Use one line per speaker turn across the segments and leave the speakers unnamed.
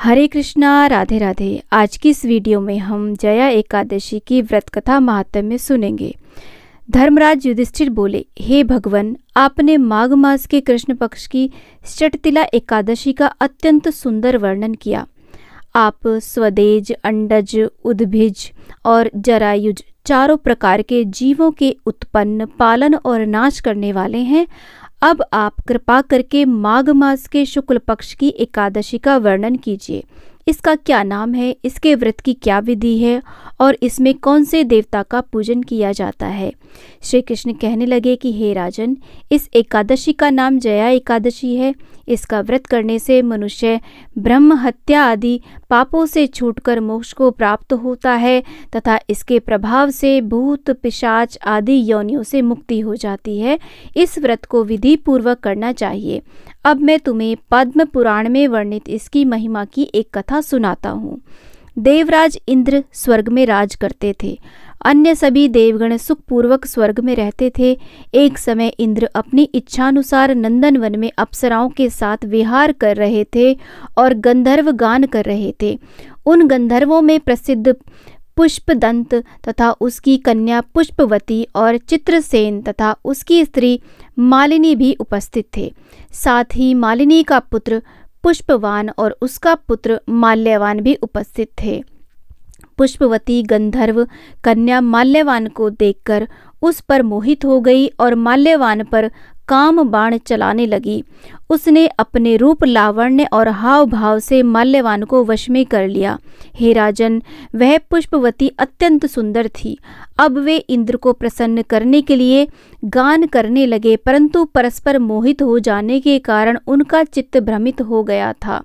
हरे कृष्णा, राधे राधे। आज की इस वीडियो में हम जया एकादशी की व्रत कथा महात्म्य सुनेंगे। धर्मराज युधिष्ठिर बोले, हे भगवान, आपने माघ मास के कृष्ण पक्ष की षटतिला एकादशी का अत्यंत सुंदर वर्णन किया। आप स्वदेज, अंडज, उद्भिज और जरायुज चारों प्रकार के जीवों के उत्पन्न, पालन और नाश करने वाले हैं। अब आप कृपा करके माघ मास के शुक्ल पक्ष की एकादशी का वर्णन कीजिए। इसका क्या नाम है, इसके व्रत की क्या विधि है और इसमें कौन से देवता का पूजन किया जाता है। श्री कृष्ण कहने लगे कि हे राजन, इस एकादशी का नाम जया एकादशी है। इसका व्रत करने से मनुष्य ब्रह्म हत्या आदि पापों से छूटकर मोक्ष को प्राप्त होता है तथा इसके प्रभाव से भूत, पिशाच आदि योनियों से मुक्ति हो जाती है। इस व्रत को विधि पूर्वक करना चाहिए। अब मैं तुम्हें पद्म पुराण में वर्णित इसकी महिमा की एक कथा सुनाता हूँ। देवराज इंद्र स्वर्ग में राज करते थे। अन्य सभी देवगण सुखपूर्वक स्वर्ग में रहते थे। एक समय इंद्र अपनी इच्छानुसार नंदनवन में अप्सराओं के साथ विहार कर रहे थे और गंधर्व गान कर रहे थे। उन गंधर्वों में प्रसिद्ध पुष्पदंत तथा उसकी कन्या पुष्पवती और चित्रसेन तथा उसकी स्त्री मालिनी भी उपस्थित थे। साथ ही मालिनी का पुत्र पुष्पवान और उसका पुत्र माल्यवान भी उपस्थित थे। पुष्पवती गंधर्व कन्या माल्यवान को देखकर उस पर मोहित हो गई और माल्यवान पर काम बाण चलाने लगी। उसने अपने रूप, लावण्य और हाव भाव से माल्यवान को वश में कर लिया। हे राजन, वह पुष्पवती अत्यंत सुंदर थी। अब वे इंद्र को प्रसन्न करने के लिए गान करने लगे, परंतु परस्पर मोहित हो जाने के कारण उनका चित्त भ्रमित हो गया था।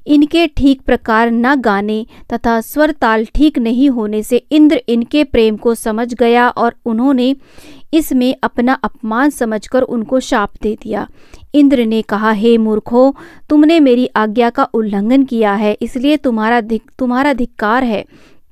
इनके ठीक प्रकार न गाने तथा स्वर ताल ठीक नहीं होने से इंद्र इनके प्रेम को समझ गया और उन्होंने इसमें अपना अपमान समझकर उनको शाप दे दिया। इंद्र ने कहा, हे मूर्खों, तुमने मेरी आज्ञा का उल्लंघन किया है, इसलिए तुम्हारा धिक्कार है।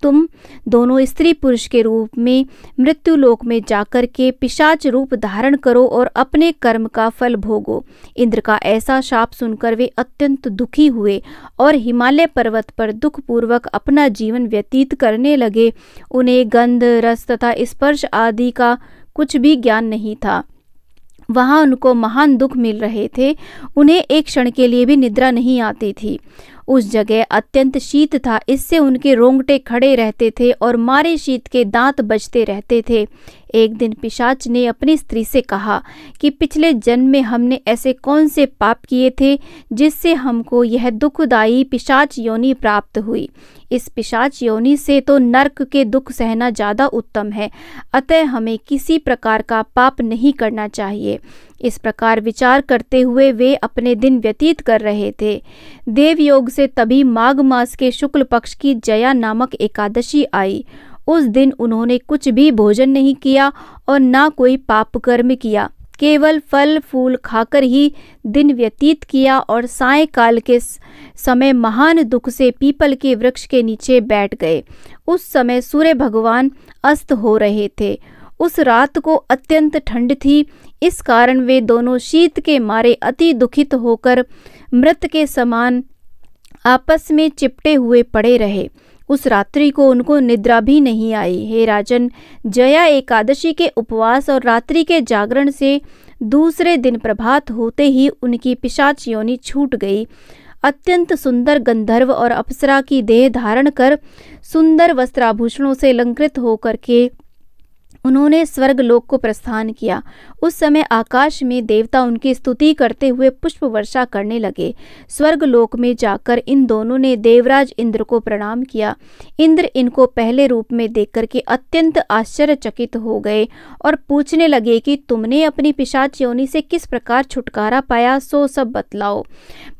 तुम दोनों स्त्री पुरुष के रूप में मृत्युलोक में जाकर के पिशाच रूप धारण करो और अपने कर्म का फल भोगो। इंद्र का ऐसा शाप सुनकर वे अत्यंत दुखी हुए और हिमालय पर्वत पर दुखपूर्वक अपना जीवन व्यतीत करने लगे। उन्हें गंध, रस तथा स्पर्श आदि का कुछ भी ज्ञान नहीं था। वहाँ उनको महान दुख मिल रहे थे। उन्हें एक क्षण के लिए भी निद्रा नहीं आती थी। उस जगह अत्यंत शीत था, इससे उनके रोंगटे खड़े रहते थे और मारे शीत के दांत बजते रहते थे। एक दिन पिशाच ने अपनी स्त्री से कहा कि पिछले जन्म में हमने ऐसे कौन से पाप किए थे जिससे हमको यह दुखदायी पिशाच योनि प्राप्त हुई। इस पिशाच योनि से तो नरक के दुख सहना ज़्यादा उत्तम है, अतः हमें किसी प्रकार का पाप नहीं करना चाहिए। इस प्रकार विचार करते हुए वे अपने दिन व्यतीत कर रहे थे। देवयोग से तभी माघ मास के शुक्ल पक्ष की जया नामक एकादशी आई। उस दिन उन्होंने कुछ भी भोजन नहीं किया और ना कोई पाप कर्म किया, केवल फल फूल खाकर ही दिन व्यतीत किया और सायंकाल के समय महान दुख से पीपल के वृक्ष के नीचे बैठ गए। उस समय सूर्य भगवान अस्त हो रहे थे। उस रात को अत्यंत ठंड थी, इस कारण वे दोनों शीत के मारे अति दुखित होकर मृत के समान आपस में चिपटे हुए पड़े रहे। उस रात्रि को उनको निद्रा भी नहीं आई। हे राजन, जया एकादशी के उपवास और रात्रि के जागरण से दूसरे दिन प्रभात होते ही उनकी पिशाच योनि छूट गई। अत्यंत सुंदर गंधर्व और अप्सरा की देह धारण कर सुंदर वस्त्राभूषणों से अलंकृत होकर के उन्होंने स्वर्गलोक को प्रस्थान किया। उस समय आकाश में देवता उनकी स्तुति करते हुए पुष्प वर्षा करने लगे। स्वर्गलोक में जाकर इन दोनों ने देवराज इंद्र को प्रणाम किया। इंद्र इनको पहले रूप में देखकर के अत्यंत आश्चर्यचकित हो गए और पूछने लगे कि तुमने अपनी पिशाच योनि से किस प्रकार छुटकारा पाया, सो सब बतलाओ।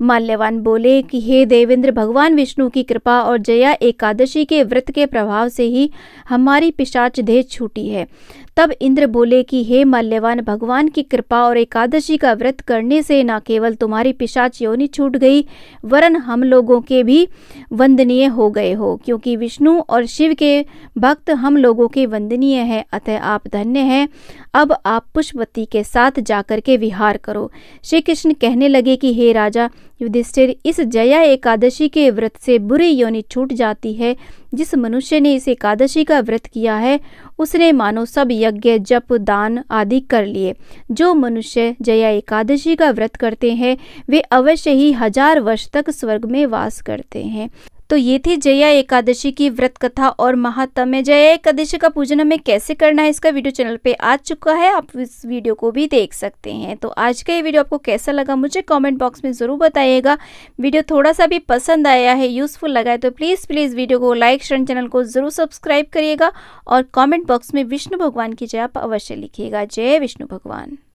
माल्यवान बोले कि हे देवेंद्र, भगवान विष्णु की कृपा और जया एकादशी के व्रत के प्रभाव से ही हमारी पिशाच देह छूटी है तब इंद्र बोले कि हे माल्यवान, भगवान की कृपा और एकादशी का व्रत करने से न केवल तुम्हारी पिशाच योनि छूट गई, वरन हम लोगों के भी वंदनीय हो गए हो, क्योंकि विष्णु और शिव के भक्त हम लोगों के वंदनीय हैं। अतः आप धन्य हैं। अब आप पुष्पवती के साथ जाकर के विहार करो। श्री कृष्ण कहने लगे कि हे राजा युधिष्ठिर, इस जया एकादशी के व्रत से बुरी योनि छूट जाती है। जिस मनुष्य ने इस एकादशी का व्रत किया है उसने मानो सब यज्ञ, जप, दान आदि कर लिए। जो मनुष्य जया एकादशी का व्रत करते हैं वे अवश्य ही 1000 वर्ष तक स्वर्ग में वास करते हैं। तो ये थी जया एकादशी की व्रत कथा और महात्म्य। जया एकादशी का पूजन हमें कैसे करना है इसका वीडियो चैनल पे आ चुका है, आप इस वीडियो को भी देख सकते हैं। तो आज का ये वीडियो आपको कैसा लगा मुझे कमेंट बॉक्स में ज़रूर बताइएगा। वीडियो थोड़ा सा भी पसंद आया है, यूज़फुल लगा है तो प्लीज़ वीडियो को लाइक, शेयर, चैनल को ज़रूर सब्सक्राइब करिएगा और कॉमेंट बॉक्स में विष्णु भगवान की जय आप अवश्य लिखिएगा। जय विष्णु भगवान।